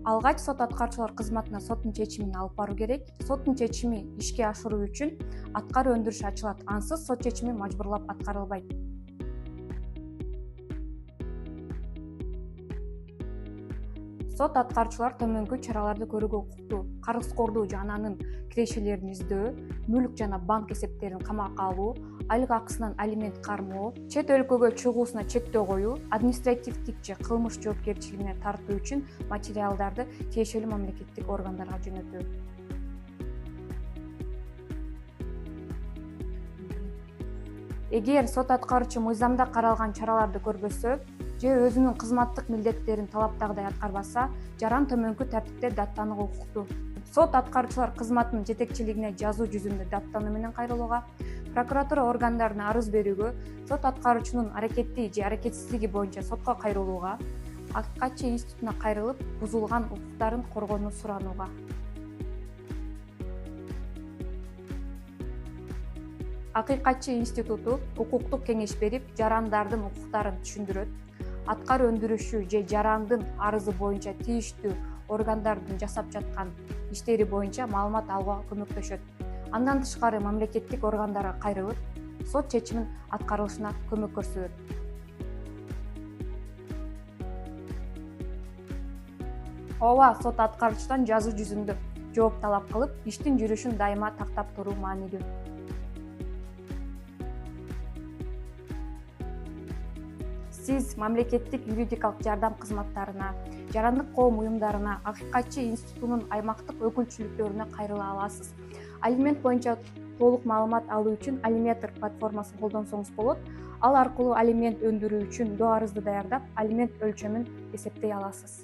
Алгач сот аткаруучулар кызматына соттун чечимин алып баруу керек. Соттун чечими ишке ашыруу үчүн аткаруу өндүрүш ачылат. Ансыз сот чечими мажбурлап аткарылбайт. Сот аткаруучулар төмөнкү чараларды көрүүгө укуктуу: карызкорду жана анын кирешелерин издөө, мүлк жана банк эсептерин камакка алуу, айлык акысынан алимент кармоо, чет өлкөгө чыгуусуна чектөө коюу, административдик же кылмыш жоопкерчилигине тартуу үчүн материалдарды тиешелүү мамлекеттик органдарга жөнөтүү. Эгер сот аткаруучу мыйзамда каралган чараларды көрбөсө же өзүнүн кызматтык милдеттерин талаптагыдай аткарбаса, жаран төмөнкү тартипте даттанууга укуктуу. Сот аткаруучулар кызматынын жетекчилигине жазуу жүзүндө даттануу менен кайрылууга, прокуратура органдарына арыз берүүгө, сот аткаруучунун аракети же аракетсиздиги боюнча сотко кайрылууга, акыйкатчы институтуна кайрылып, бузулган укуктарын коргоону суранууга. Акыйкатчы институту укуктук кеңеш берип, жарандардын укуктарын түшүндүрөт, аткаруу өндүрүшү же жарандын арызы боюнча тийиштүү органдардын жасап жаткан иштери боюнча маалымат алууга көмөктөшөт. Андан тышкары мамлекеттик органдарга кайрылып, сот чечимин аткарылышына көмөк көрсөтөт. Ооба, сот аткаруучудан жазуу жүзүндө жооп талап кылып, иштин жүрүшүн дайыма тактап туруу маанилүү. Сиз мамлекеттик юридикалык жардам кызматтарына, жарандык коом уюмдарына, акыйкатчы институтунун аймактык өкүлчүлүктөрүнө кайрыла аласыз. Алимент боюнча толук маалымат алуу үчүн Алиметр платформасын колдонсоңуз болот. Ал аркылуу алимент өндүрүү үчүн до арызды даярдап, алимент өлчөмүн эсептей аласыз.